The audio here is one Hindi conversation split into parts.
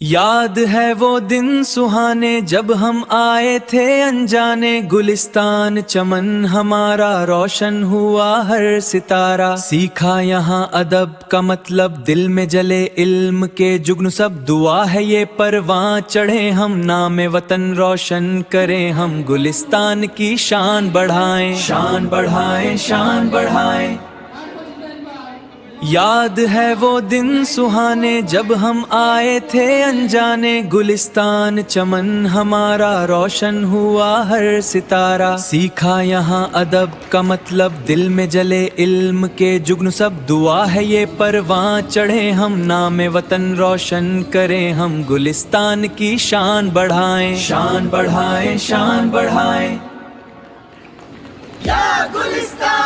याद है वो दिन सुहाने जब हम आए थे अनजाने, गुलिस्तान चमन हमारा रोशन हुआ हर सितारा। सीखा यहाँ अदब का मतलब, दिल में जले इल्म के जुग्न सब। दुआ है ये परवां चढ़े हम, नाम वतन रोशन करें हम। गुलिस्तान की शान बढ़ाएं, शान बढ़ाएं, शान बढ़ाएं। याद है वो दिन सुहाने जब हम आए थे अनजाने, गुलिस्तान चमन हमारा रोशन हुआ हर सितारा। सीखा यहाँ अदब का मतलब, दिल में जले इल्म के जुग्न सब। दुआ है ये परवां चढ़े हम, नाम वतन रोशन करें हम। गुलिस्तान की शान बढ़ाएं, शान बढ़ाएं, शान बढ़ाएं। या गुलिस्तान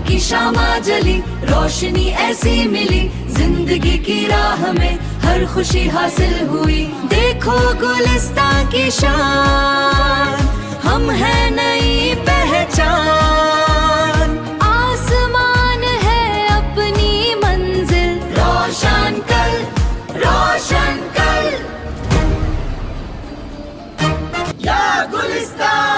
की शामा जली, रोशनी ऐसी मिली, जिंदगी की राह में हर खुशी हासिल हुई। देखो गुलिस्तान की शान, हम है नई पहचान। आसमान है अपनी मंजिल, रोशन कल, रोशन कल। या गुलिस्तान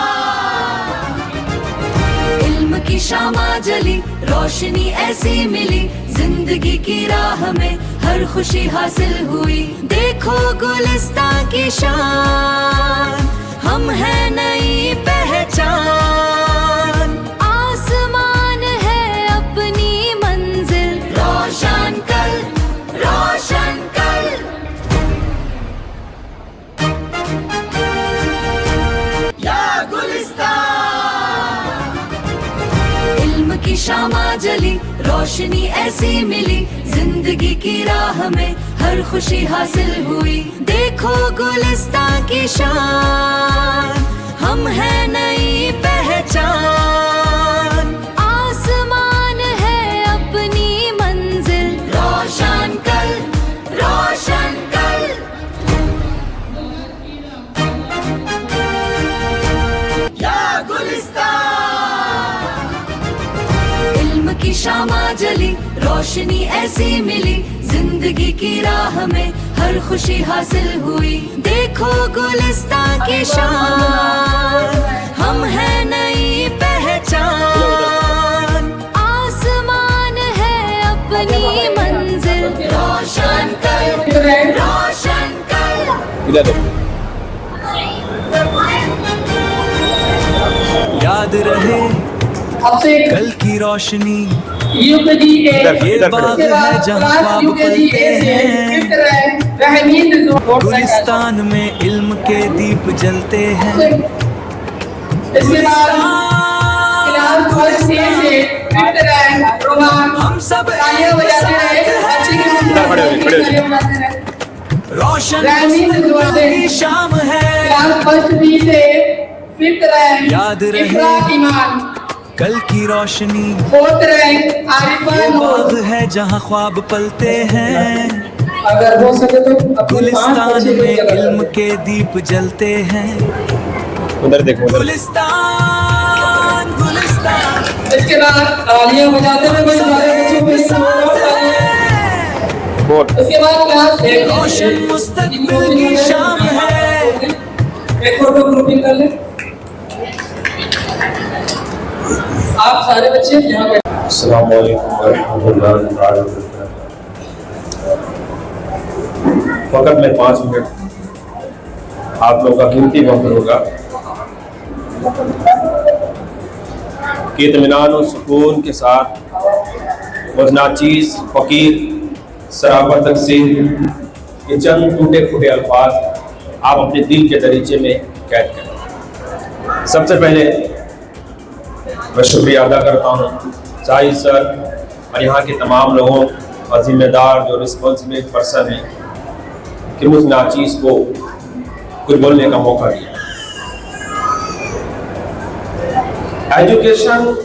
की शामा जली, रोशनी ऐसी मिली, जिंदगी की राह में हर खुशी हासिल हुई। देखो गुलिस्तान की शान, हम है नई पहचान। आसमान है अपनी मंजिल, रोशन कल, रोशन कल। या गुलिस्तान की शामा जली, रोशनी ऐसी मिली, जिंदगी की राह में हर खुशी हासिल हुई। देखो गुलिस्तान की शान, हम है नई पहचान। आसमान है अपनी मंजिल, रोशन कल, रोशन कल। या गुलिस्तान की शामा जली, रोशनी ऐसी मिली, जिंदगी की राह में हर खुशी हासिल हुई। देखो गुलिस्तान की शान, हम है नई पहचान। आसमान है अपनी मंजिल, रोशन कल, रोशन कल। याद रहे कल की रोशनी, ये बाग है जहाँ ख्वाब पलते हैं। गुलिस्तान में इल्म के दीप जलते हैं। हम सब रोशन की शाम है। याद रहे कल की रोशनी, ये बाग है जहाँ ख्वाब पलते हैं। अगर हो सके तो गुलिस्तान में इल्म के दीप जलते हैं। उधर देखो, गुलिस्तान, गुलिस्तान। इसके बाद तालियां बजाते हुए उसके बाद क्लास रोशन मुस्तकबिल की शाम है। एक फोटो ग्रुपिंग कर ले। आप सारे बच्चे यहाँ पे। अस्सलाम वालेकुम वरहमतुल्लाहि वबरकातुहू। फकत मैं 5 मिनट आप लोगों का कीमती वक्त होगा कि इत्मीनान और सुकून के साथ वज़नाचीज़ फ़कीर सराबत तक़सीम ये चंद टूटे फूटे अल्फाज आप अपने दिल के दरीचे में कैद करें। सबसे पहले मैं शुक्रिया अदा करता हूँ साहिद सर और यहाँ के तमाम लोगों और ज़िम्मेदार जो रिस्पॉन्सिबल पर्सन हैं कि मुझ नाचीज़ को कुछ बोलने का मौका दिया। एजुकेशन,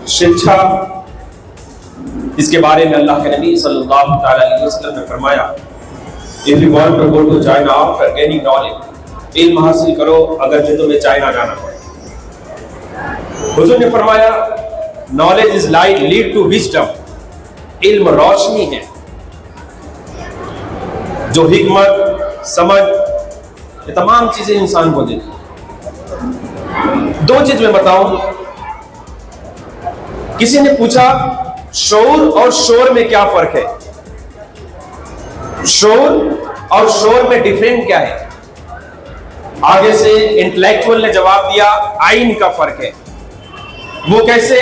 शिक्षा, इसके बारे में अल्लाह के नबी सल्लल्लाहु अलैहि वसल्लम ने फरमाया, if you want to go to China after gaining knowledge, इल्म हासिल करो अगर जो तुम्हें चाइना जाना पड़े। हुजूर ने फरमाया knowledge is light lead to wisdom, इल्म रोशनी है जो हिकमत, समझ, ये तमाम चीजें इंसान को देती है। दो चीज मैं बताऊं, किसी ने पूछा शऊर और शोर में क्या फर्क है, शऊर और शोर में डिफरेंट क्या है। आगे से इंटेलेक्चुअल ने जवाब दिया आइन का फर्क है। वो कैसे?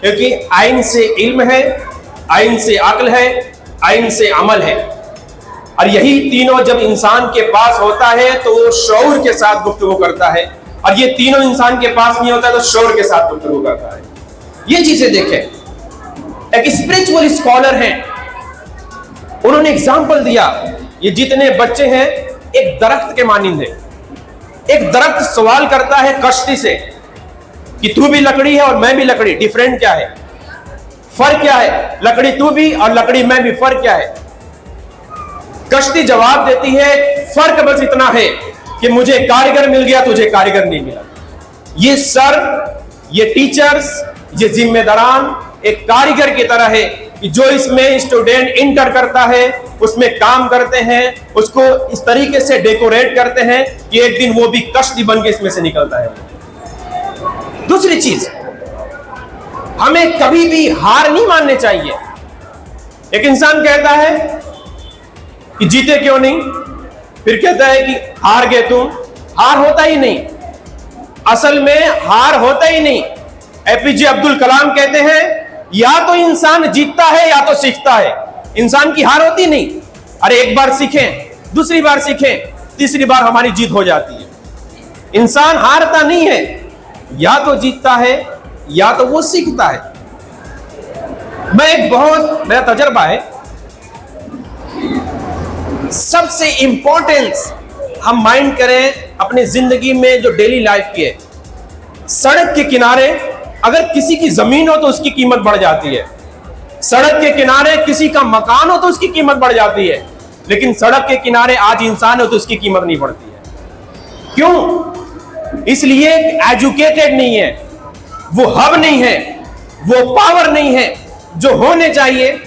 क्योंकि आइन से इल्म है, आइन से अक्ल है, आइन से अमल है, और यही तीनों जब इंसान के पास होता है तो वो शऊर के साथ गुफ्तगू करता है, और ये तीनों इंसान के पास नहीं होता तो शऊर के साथ गुफ्तगू करता है। ये चीजें देखें। एक स्पिरिचुअल स्कॉलर हैं, उन्होंने एग्जाम्पल दिया, ये जितने बच्चे हैं एक दरख्त के मानिंद है। एक दरख्त सवाल करता है कश्ती से कि तू भी लकड़ी है और मैं भी लकड़ी, डिफरेंट क्या है, फर्क क्या है, लकड़ी तू भी और लकड़ी मैं भी, फर्क क्या है। कश्ती जवाब देती है फर्क बस इतना है कि मुझे कारीगर मिल गया, तुझे कारीगर नहीं मिला। ये सर, ये टीचर्स, ये जिम्मेदारान एक कारीगर की तरह है कि जो इसमें स्टूडेंट इंटर करता है, उसमें काम करते हैं, उसको इस तरीके से डेकोरेट करते हैं कि एक दिन वो भी कश्ती बन के इसमें से निकलता है। दूसरी चीज, हमें कभी भी हार नहीं माननी चाहिए। एक इंसान कहता है कि जीते क्यों नहीं, फिर कहता है कि हार गए तुम। हार होता ही नहीं, असल में हार होता ही नहीं। एपीजे अब्दुल कलाम कहते हैं या तो इंसान जीतता है या तो सीखता है, इंसान की हार होती नहीं। अरे एक बार सीखें, दूसरी बार सीखें, तीसरी बार हमारी जीत हो जाती है। इंसान हारता नहीं है, या तो जीतता है या तो वो सीखता है। मेरा तजर्बा है, सबसे इंपॉर्टेंस हम माइंड करें अपने जिंदगी में जो डेली लाइफ की है। सड़क के किनारे अगर किसी की जमीन हो तो उसकी कीमत बढ़ जाती है, सड़क के किनारे किसी का मकान हो तो उसकी कीमत बढ़ जाती है, लेकिन सड़क के किनारे आज इंसान हो तो उसकी कीमत नहीं बढ़ती है। क्यों? इसलिए एजुकेटेड नहीं है, वो हब नहीं है, वो पावर नहीं है जो होने चाहिए।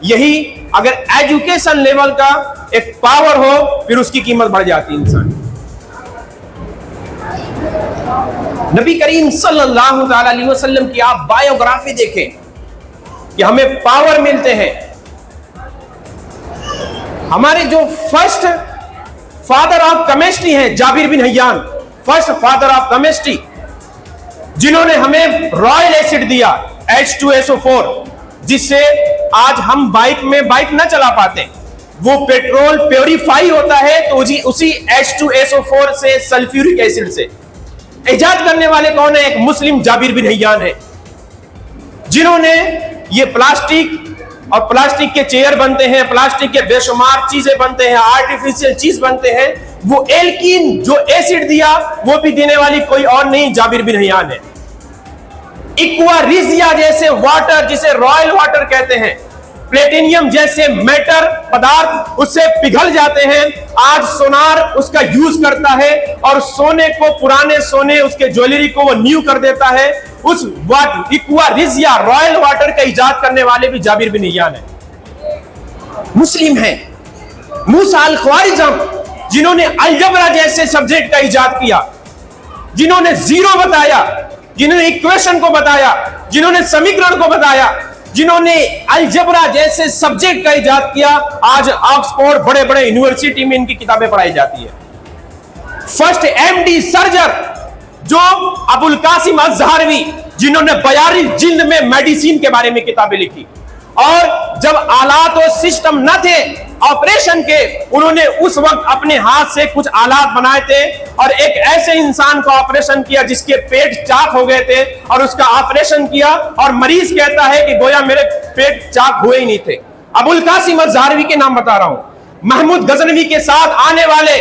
यही अगर एजुकेशन लेवल का एक पावर हो फिर उसकी कीमत बढ़ जाती है इंसान। नबी करीम सल्लल्लाहु अलैहि वसल्लम की आप बायोग्राफी देखें कि हमें पावर मिलते हैं। हमारे जो फर्स्ट फादर ऑफ केमिस्ट्री हैं जाबिर बिन हय्यान, फर्स्ट फादर ऑफ केमिस्ट्री, जिन्होंने हमें रॉयल एसिड दिया H2SO4, जिससे आज हम बाइक न चला पाते। वो पेट्रोल प्योरीफाई होता है तो उसी H2SO4 से, सल्फ्यूरिक एसिड से। इजाद करने वाले कौन है? एक मुस्लिम जाबिर बिन हय्यान है, जिन्होंने ये प्लास्टिक और प्लास्टिक के चेयर बनते हैं, प्लास्टिक के बेशुमार चीजें बनते हैं, आर्टिफिशियल चीज बनते हैं। वो एल्कीन जो एसिड दिया वो भी देने वाली कोई और नहीं, जाबिर बिन हय्यान है। इक्वारिजिया जैसे वाटर, जिसे रॉयल वाटर कहते हैं, प्लेटिनियम जैसे मेटल पदार्थ उससे पिघल जाते हैं। आज सोनार उसका यूज करता है और सोने को, पुराने सोने, उसके ज्वेलरी को वो न्यू कर देता है। उस इक्वारिजिया रॉयल वाटर का इजाद करने वाले भी जाबिर बिन हय्यान है, मुस्लिम है। मूसा अल ख्वारिज़म, जिन्होंने अलजबरा जैसे सब्जेक्ट का इजाद किया, जिन्होंने जीरो बताया, जिन्होंने इक्वेशन को बताया, जिन्होंने समीकरण को बताया, जिन्होंने अलजबरा जैसे सब्जेक्ट का इजाद किया, आज ऑक्सफोर्ड बड़े बड़े यूनिवर्सिटी में इनकी किताबें पढ़ाई जाती है। फर्स्ट MD सर्जन जो अबुल कासिम अज़हरवी, जिन्होंने 42 जिल्द में मेडिसिन के बारे में किताबें लिखी, और जब आलात और सिस्टम न थे ऑपरेशन के, उन्होंने उस वक्त अपने हाथ से कुछ आलात बनाए थे और एक ऐसे इंसान का ऑपरेशन किया जिसके पेट चाक हो गए थे, और उसका ऑपरेशन किया और मरीज कहता है कि गोया मेरे पेट चाक हुए ही नहीं थे। अबुल कासिम अज़हरवी के नाम बता रहा हूं। महमूद गजनवी के साथ आने वाले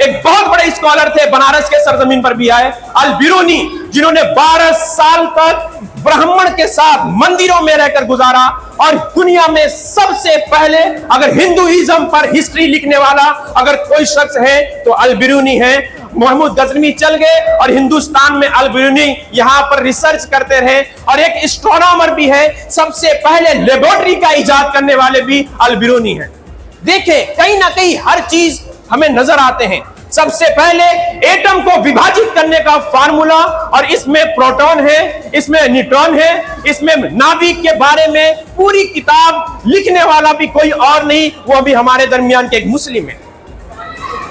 एक बहुत बड़े स्कॉलर थे, बनारस के सरजमीन पर भी आए, अल बिरूनी, जिन्होंने 12 साल तक ब्राह्मण के साथ मंदिरों में रहकर गुजारा, और दुनिया में सबसे पहले अगर हिंदुइज्म पर हिस्ट्री लिखने वाला अगर कोई शख्स है तो अल बिरूनी है। महमूद गजनवी चल गए और हिंदुस्तान में अल बिरूनी यहां पर रिसर्च करते रहे, और एक एस्ट्रोनॉमर भी है, सबसे पहले लेबोरेटरी का इजाद करने वाले भी अल बिरूनी है। देखें कहीं ना कहीं हर चीज हमें नजर आते हैं। सबसे पहले एटम को विभाजित करने का फार्मूला, और इसमें प्रोटॉन है, इसमें न्यूट्रॉन है, इसमें नाभिक के बारे में पूरी किताब लिखने वाला भी कोई और नहीं, वो भी हमारे दरमियान के एक मुस्लिम है।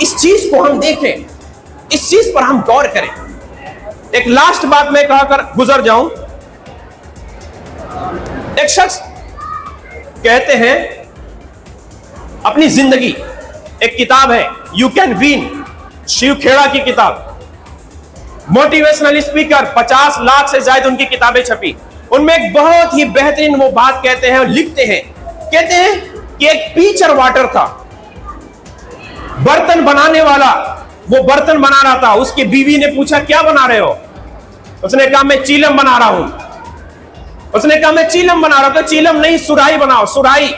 इस चीज को हम देखें, इस चीज पर हम गौर करें। एक लास्ट बात मैं कहकर गुजर जाऊं। एक शख्स कहते हैं अपनी जिंदगी, एक किताब है you can win, Shiv Khera की किताब, मोटिवेशनल स्पीकर, 50 लाख से ज्यादा उनकी किताबें छपी। उनमें एक बहुत ही बेहतरीन वो बात कहते हैं और लिखते हैं, कहते हैं कि एक पीचर वाटर था, बर्तन बनाने वाला वो बर्तन बना रहा था। उसकी बीवी ने पूछा क्या बना रहे हो? उसने कहा मैं चीलम बना रहा हूं। उसने कहा मैं चीलम बना रहा हूं। तो चीलम नहीं, सुराही बनाओ। सुराही,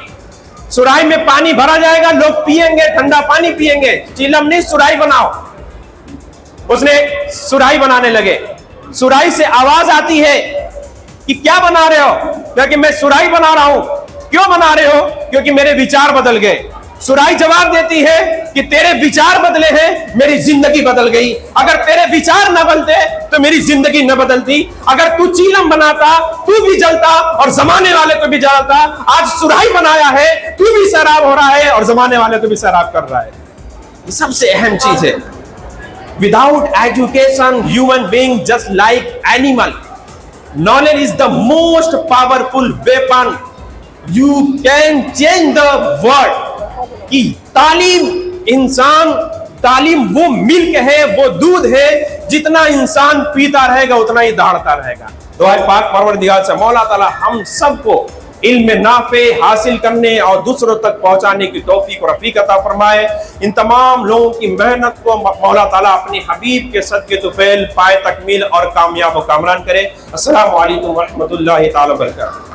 सुराही में पानी भरा जाएगा, लोग पिएंगे, ठंडा पानी पिएंगे। चीलम नहीं, सुराही बनाओ। उसने सुराही बनाने लगे। सुराही से आवाज आती है कि क्या बना रहे हो? क्योंकि मैं सुराही बना रहा हूं। क्यों बना रहे हो? क्योंकि मेरे विचार बदल गए। सुराही जवाब देती है कि तेरे विचार बदले हैं, मेरी जिंदगी बदल गई। अगर तेरे विचार न बदलते तो मेरी जिंदगी न बदलती। अगर तू चीलम बनाता, तू भी जलता और जमाने वाले को भी जलाता। आज सुराही बनाया है, तू भी सैराब हो रहा है और जमाने वाले को भी सैराब कर रहा है। ये सबसे अहम चीज है। Without education human being just like animal. Knowledge is the most powerful weapon. You can change the world. कि तालीम, इंसान, तालीम वो मिल्क है, वो दूध है, जितना इंसान पीता रहेगा उतना ही दहाड़ता रहेगा। दुआ पाक परवरदिगार से मौला ताला हम सबको इल्म नाफे हासिल करने और दूसरों तक पहुंचाने की तौफीक और रफीक अता फरमाए। इन तमाम लोगों की मेहनत को मौला ताला अपने हबीब के सदके तुफैल पाए तकमील और कामयाब व कामरान करे। अस्सलामु अलैकुम व रहमतुल्लाहि तआला व बरकातहू।